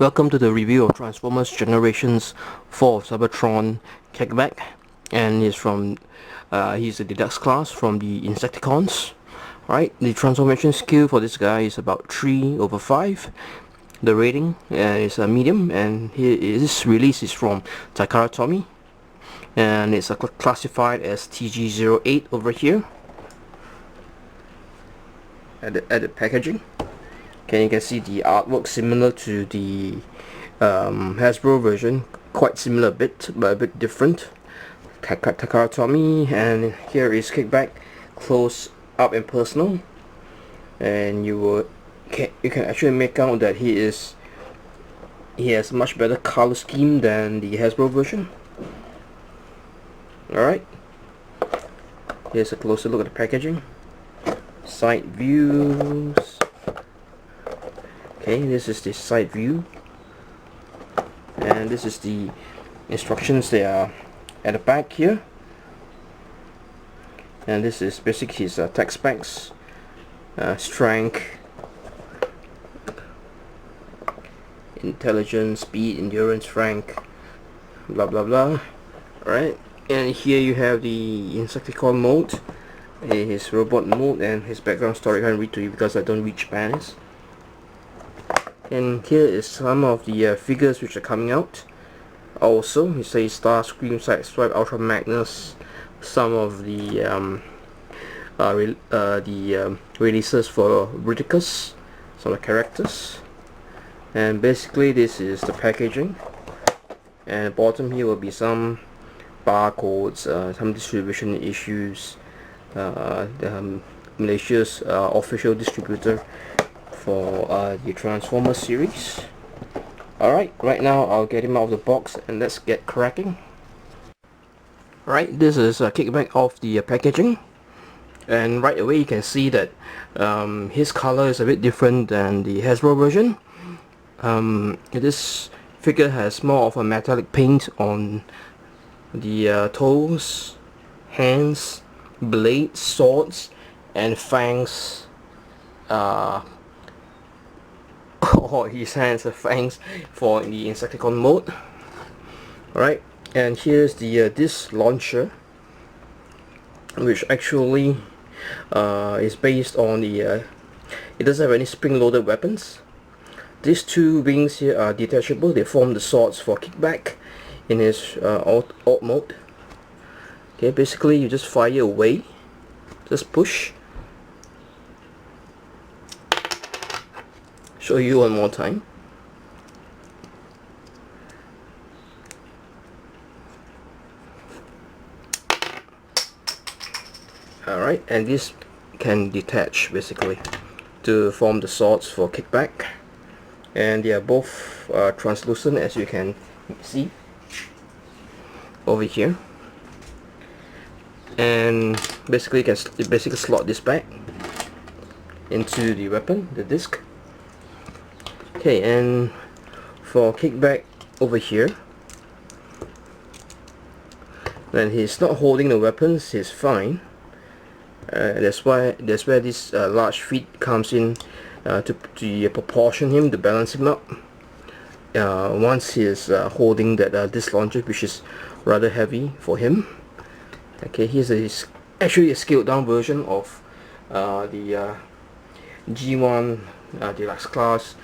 Welcome to the review of Transformers Generations 4 of Cybertron Kickback, and he's a deluxe class from the Insecticons. Right, the transformation skill for this guy is about 3/5. The rating is a medium, and his release is from Takara Tomy, and it's classified as TG-08 over here at the packaging. Okay, you can see the artwork similar to the Hasbro version, quite similar a bit, but a bit different. Takara Tomy, and here is Kickback, close up and personal, and you can actually make out that he has a much better color scheme than the Hasbro version. Alright, here's a closer look at the packaging, side views. Okay, this is the side view, and this is the instructions. They are at the back here, and this is basically his tech specs, strength, intelligence, speed, endurance, rank, blah blah blah. Alright, and here you have the Insecticon mode, his robot mode, and his background story. I can't read to you because I don't read Japanese. And here is some of the figures which are coming out. Also, you say Starscream, Sideswipe, Ultra Magnus, some of the releases for Ridiculous, some of the characters. And basically this is the packaging. And bottom here will be some barcodes, some distribution issues, Malaysia's official distributor for the Transformers series. Alright, right now I'll get him out of the box and let's get cracking. Alright, this is a Kickback of the packaging, and right away you can see that his color is a bit different than the Hasbro version. This figure has more of a metallic paint on the toes, hands, blades, swords, and fangs. Or his hands and fangs for the Insecticon mode. Alright, and here's the disc launcher, which actually is based on the it doesn't have any spring-loaded weapons. These two wings here are detachable. They form the swords for Kickback in his alt mode. Okay, basically you just fire away, just push. Show you one more time. Alright, and this can detach basically to form the swords for Kickback, and they are both translucent, as you can see over here. And basically you can slot this back into the weapon, the disc. Okay, and for Kickback over here, when he's not holding the weapons, he's fine. That's where this large feet comes in to proportion him, to balance him up. Once he is holding that disc launcher, which is rather heavy for him. Okay, here's actually a scaled down version of the G1 Deluxe class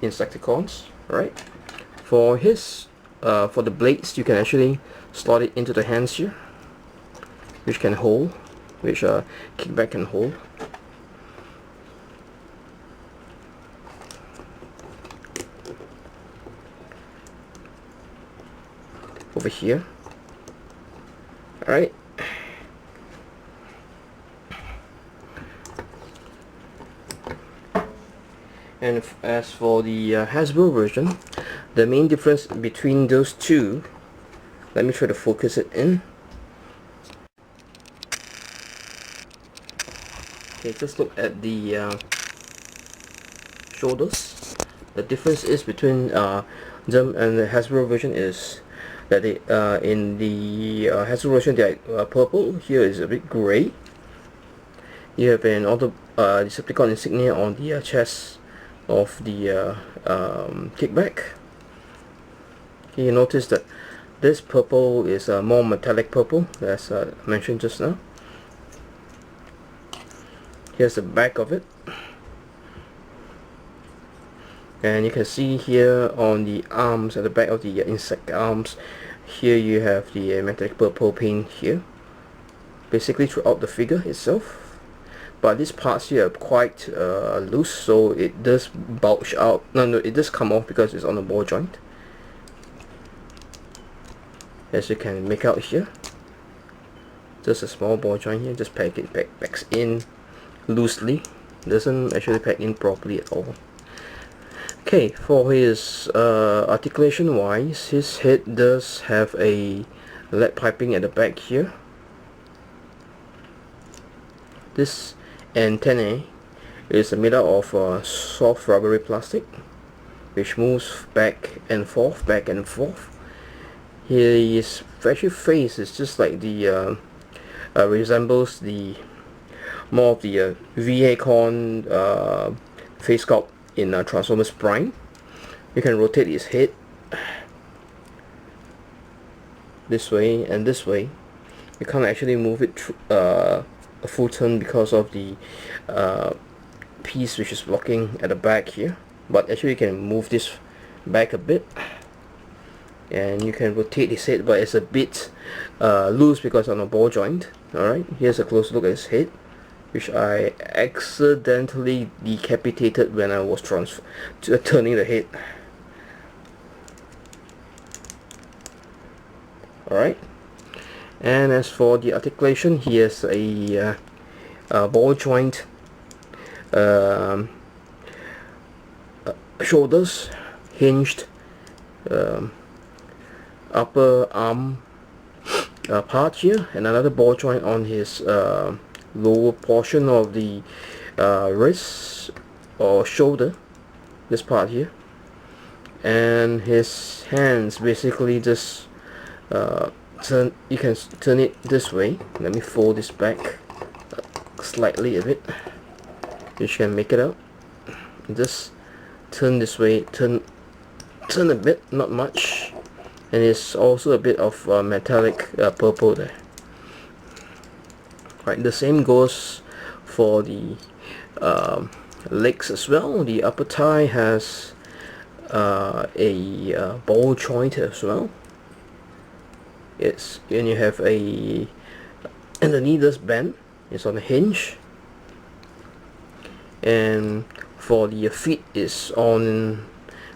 Insecticons. Right, for the blades, you can actually slot it into the hands here, which Kickback can hold. Over here. Alright, and as for the Hasbro version, the main difference between those two, let me try to focus it in. Okay, just look at the shoulders. The difference is between them and the Hasbro version is that they, in the Hasbro version they are purple. Here is a bit grey. You have an Decepticon insignia on the chest of the Kickback. You notice that this purple is a more metallic purple, as mentioned just now. Here's the back of it, and you can see here on the arms, at the back of the insect arms, here you have the metallic purple paint here, basically throughout the figure itself. But these parts here are quite loose, so it does bulge out. No, it does come off because it's on a ball joint, as you can make out here. Just a small ball joint here, just packs in loosely, doesn't actually pack in properly at all. Okay, for his articulation wise, his head does have a lead piping at the back here. This antennae is made out of soft rubbery plastic, which moves back and forth, His actual face is just like the resembles the more of the V-Acorn face sculpt in Transformers Prime. You can rotate his head this way and this way. You can't actually move it a full turn because of the piece which is blocking at the back here, but actually you can move this back a bit and you can rotate his head, but it's a bit loose because on a ball joint. Alright, here's a close look at his head, which I accidentally decapitated when I was turning the head. Alright, and as for the articulation, he has a ball joint shoulders, hinged upper arm part here, and another ball joint on his lower portion of the wrist or shoulder, this part here, and his hands basically just you can turn it this way. Let me fold this back slightly a bit, you can make it out. Just turn this way, turn a bit, not much, and it's also a bit of metallic purple there. Right, the same goes for the legs as well. The upper thigh has a ball joint as well. It's, and you have and the knee does bend. It's on a hinge, and for the feet is on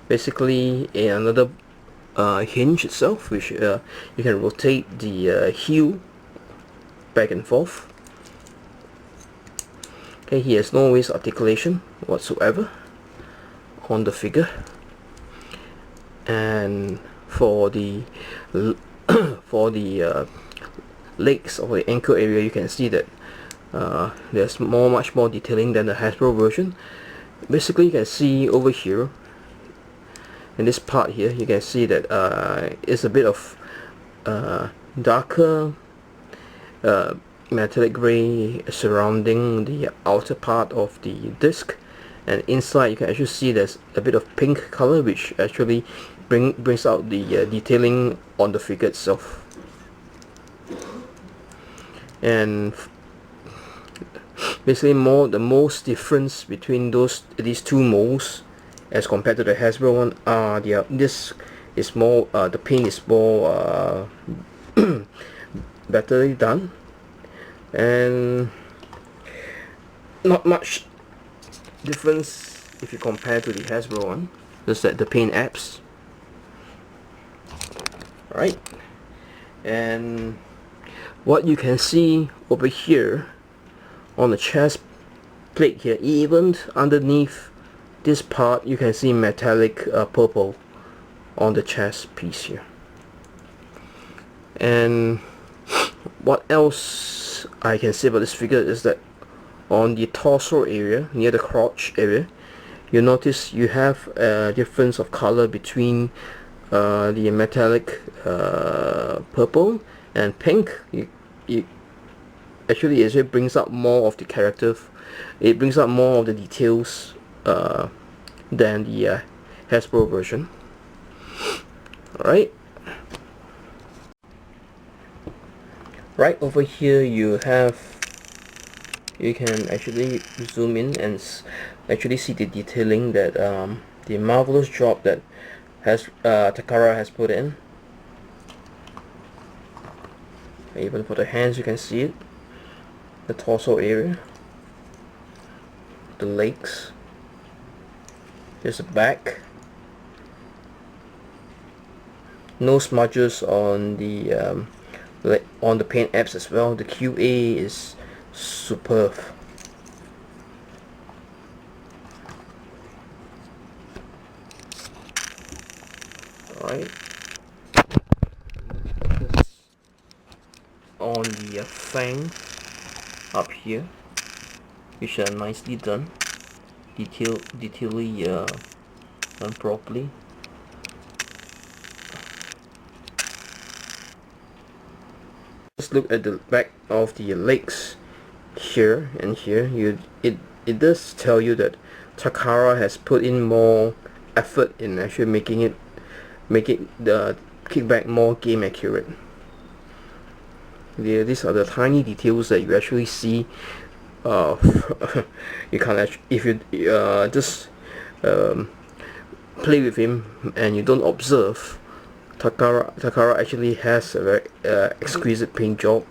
basically another hinge itself, which you can rotate the heel back and forth. Okay, he has no waist articulation whatsoever on the figure, and for the legs or the ankle area, you can see that there's much more detailing than the Hasbro version. Basically, you can see over here in this part here, you can see that it's a bit of darker metallic gray surrounding the outer part of the disc, and inside you can actually see there's a bit of pink color, which actually brings out the detailing on the figure itself. And basically the most difference between these two molds as compared to the Hasbro one are this is more the paint is more better done, and not much difference if you compare to the Hasbro one, just that the paint apps. Right, and what you can see over here on the chest plate here, even underneath this part, you can see metallic purple on the chest piece here. And what else I can say about this figure is that on the torso area, near the crotch area, you notice you have a difference of color between the metallic purple and pink. Actually, it brings out more of the character. It brings out more of the details than the Hasbro version. Alright. Right over here you can actually zoom in and actually see the detailing that the marvelous job that Takara has put in. Even for the hands you can see it, the torso area, the legs, there's the back. No smudges on the paint apps as well. The QA is superb. Alright. On the fangs up here, which are nicely done, detailedly done properly. Just look at the back of the legs here and here. It does tell you that Takara has put in more effort in actually making the kickback more game accurate. These are the tiny details that you actually see. You can't actually, if you just play with him and you don't observe, Takara actually has a very exquisite paint job.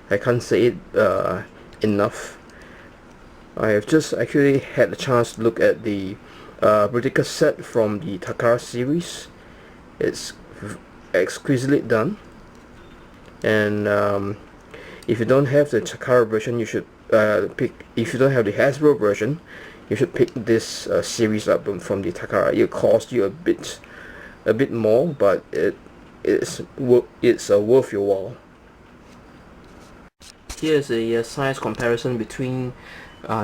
I can't say it enough. I have just actually had the chance to look at the British set from the Takara series. It's exquisitely done, and if you don't have the Takara version, you should pick. If you don't have the Hasbro version, you should pick this series up from the Takara. It costs you a bit more, but it's worth your while. Here's a size comparison between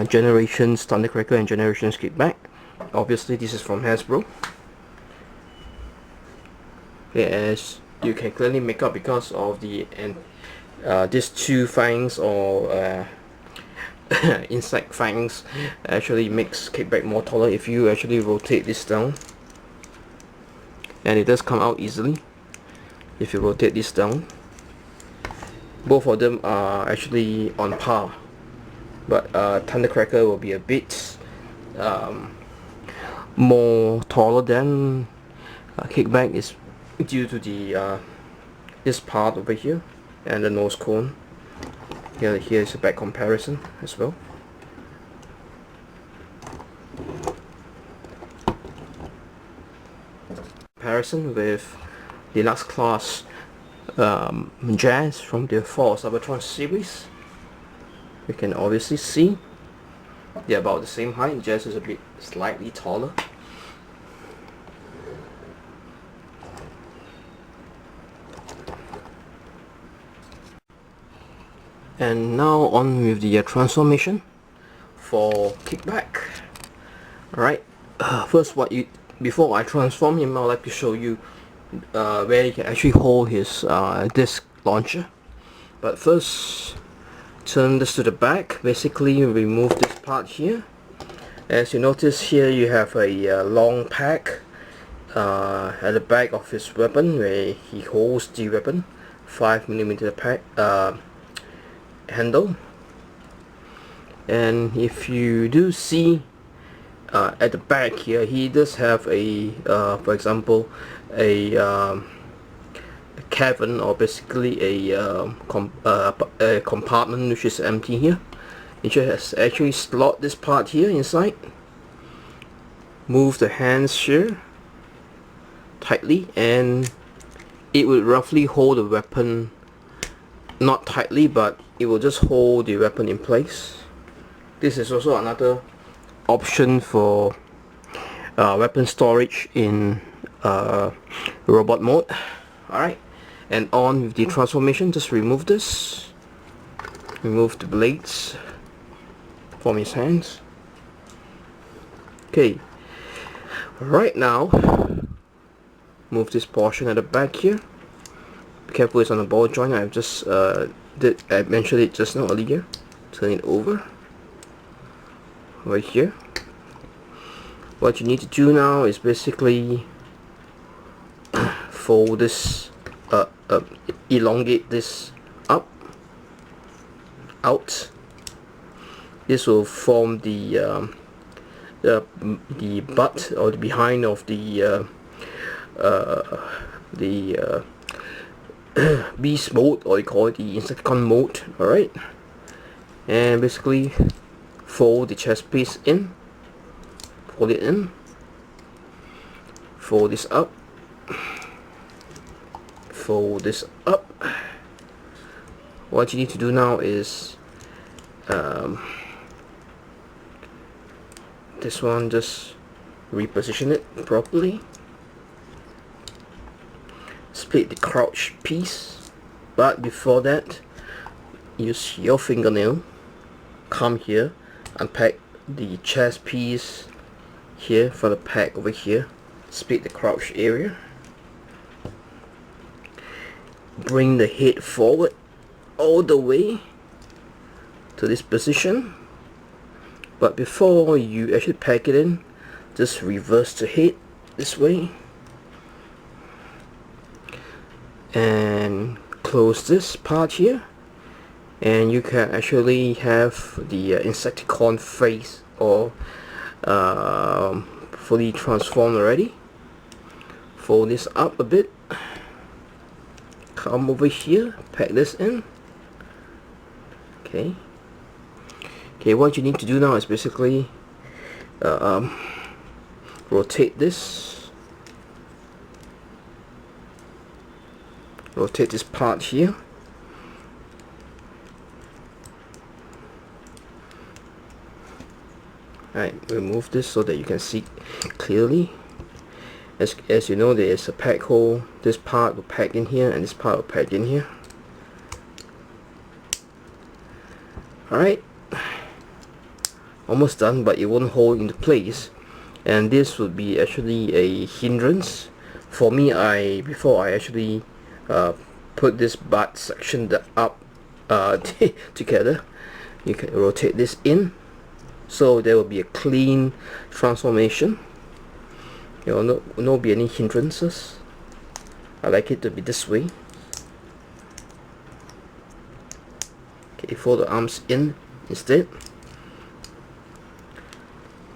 Generations Thundercracker and Generations Kickback. Obviously, this is from Hasbro. As you can clearly make out because of the these two fangs or insect fangs actually makes Kickback more taller if you actually rotate this down, and it does come out easily if you rotate this down. Both of them are actually on par, but Thundercracker will be a bit more taller than Kickback, is due to the this part over here and the nose cone. Here is a back comparison as well. Comparison with Deluxe Class Jazz from the Force Cybertron series. You can obviously see they're about the same height. Jazz is a bit slightly taller. And now on with the transformation for Kickback. Alright, first before I transform him, I would like to show you where you can actually hold his disc launcher. But first, turn this to the back. Basically, remove this part here. As you notice here, you have a long pack at the back of his weapon where he holds the weapon, 5mm pack handle. And if you do see at the back here, he does have a for example a cavern, or basically a compartment which is empty here. It just actually slot this part here inside, move the hands here tightly, and it will roughly hold the weapon, not tightly, but it will just hold the weapon in place. This is also another option for weapon storage in robot mode. Alright, and on with the transformation, just remove this, remove the blades from his hands. Okay, right now move this portion at the back here. Be careful, it's on the ball joint. I've just I mentioned it just now earlier. Turn it over right here. What you need to do now is basically fold this, elongate this up, out. This will form the butt or the behind of the beast mode, or you call it the Insecticon mode. Alright, and basically fold the chest piece in, fold it in, fold this up, fold this up. What you need to do now is this one, just reposition it properly, split the crouch piece, but before that use your fingernail, come here, unpack the chest piece here for the pack over here, split the crouch area, bring the head forward all the way to this position. But before you actually pack it in, just reverse the head this way and close this part here, and you can actually have the Insecticon face or fully transformed already. Fold this up a bit, come over here, pack this in. Okay, what you need to do now is basically rotate this part here. Alright, remove this so that you can see clearly. As you know, there is a pack hole. This part will pack in here and this part will pack in here. Alright, almost done, but it won't hold into place, and this would be actually a hindrance for me. Before I actually put this butt section up together, you can rotate this in so there will be a clean transformation. There will not be any hindrances. I like it to be this way. Okay, fold the arms in instead.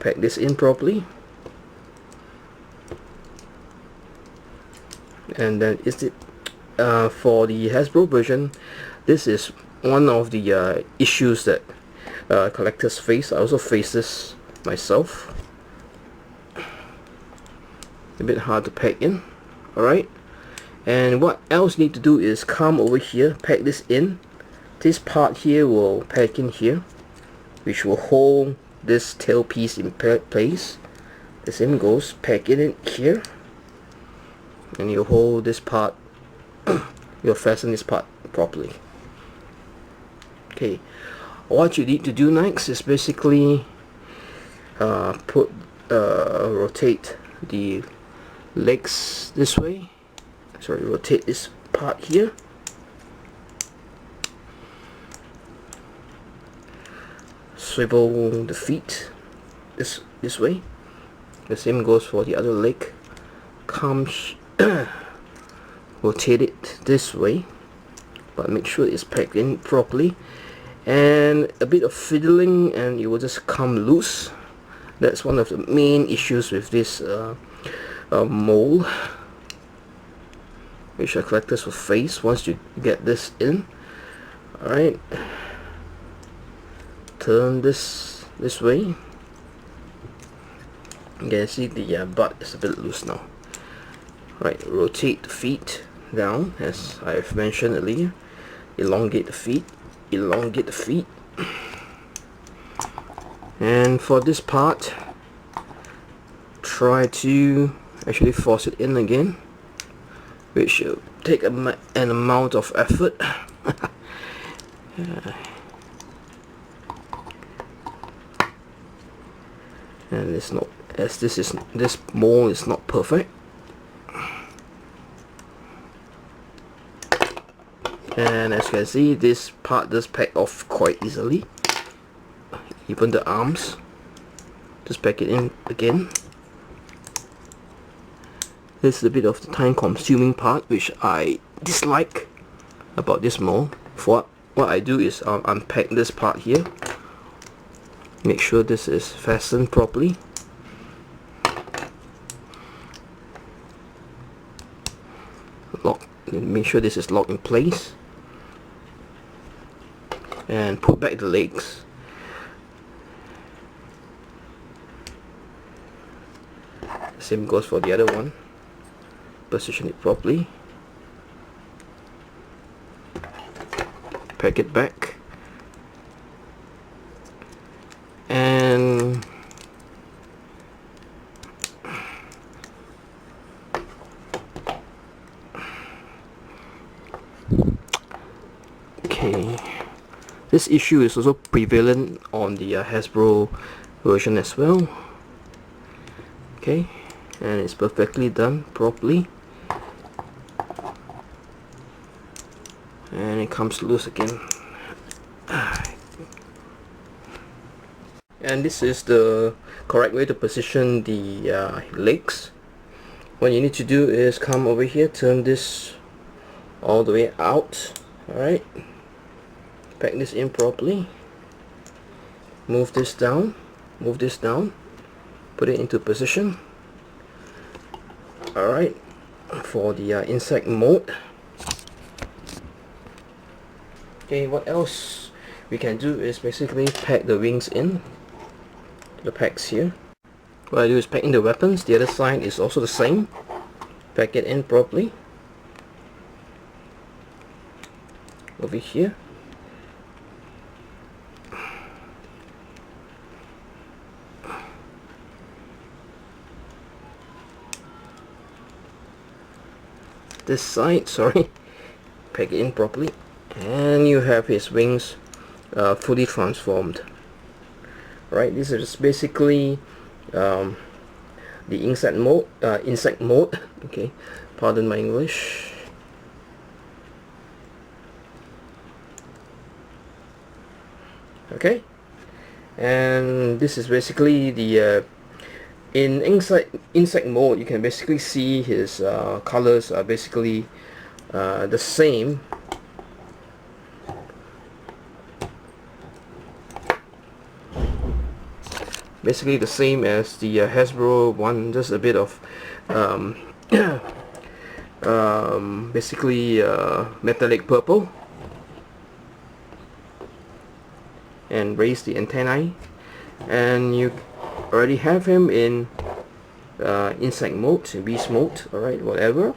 Pack this in properly, and then is it for the Hasbro version. This is one of the issues that collectors face. I also face this myself. A bit hard to pack in. Alright, and what else you need to do is come over here, pack this in. This part here will pack in here, which will hold this tail piece in place. The same goes, pack it in here, and you hold this part, you'll fasten this part properly. Okay, what you need to do next is basically rotate the legs this way. Sorry, rotate this part here. Swivel the feet this way. The same goes for the other leg. Come rotate it this way, but make sure it's packed in properly, and a bit of fiddling and it will just come loose. That's one of the main issues with this mold, which our collectors will face once you get this in. Alright, turn this way. You can see the butt is a bit loose now. Right, rotate the feet down as I've mentioned earlier. Elongate the feet, elongate the feet. And for this part, try to actually force it in again, which will take an amount of effort. And it's not, as this mold is not perfect. And as you can see, this part does pack off quite easily. Even the arms, just pack it in again. This is a bit of the time consuming part which I dislike about this mold. For what I do is I'll unpack this part here, make sure this is fastened properly. Lock, make sure this is locked in place, and put back the legs. Same goes for the other one. Position it properly, pack it back, and okay, this issue is also prevalent on the Hasbro version as well. Okay, and it's perfectly done properly, and it comes loose again. And this is the correct way to position the legs. What you need to do is come over here, turn this all the way out. Alright, pack this in properly, move this down, put it into position. Alright, for the insect mode. Okay, what else we can do is basically pack the wings in the packs here. What I do is pack in the weapons. The other side is also the same. Pack it in properly over here. This side, sorry, pack it in properly, and you have his wings fully transformed. Right, this is basically the insect mode. Okay, pardon my English. Okay, and this is basically the in insect mode. You can basically see his colors are basically the same. Basically the same as the Hasbro one, just a bit of basically metallic purple, and raise the antennae, and you already have him in insect mode, beast mode, alright, whatever.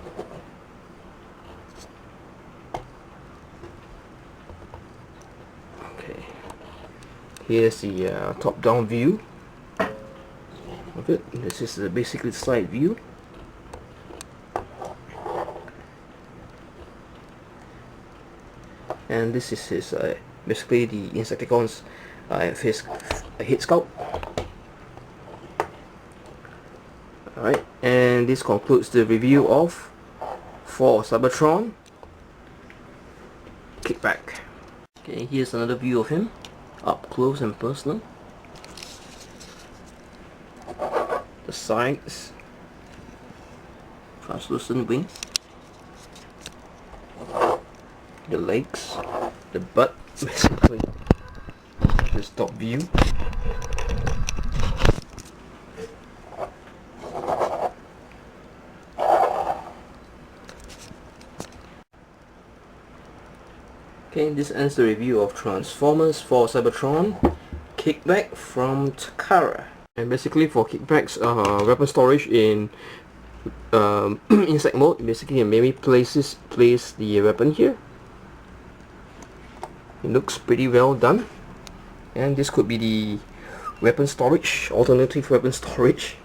Okay, here's the top down view of it. This is basically the side view. And this is his basically the Insecticon's his head sculpt. Alright, and this concludes the review of for Cybertron Kickback. Okay, here's another view of him up close and personal. The sides, translucent wings, the legs, the butt, basically this top view. Okay, this ends the review of Transformers for Cybertron Kickback from Takara. And basically for Kickback's weapon storage in insect mode, basically you maybe place the weapon here. It looks pretty well done. And this could be the weapon storage, alternative weapon storage.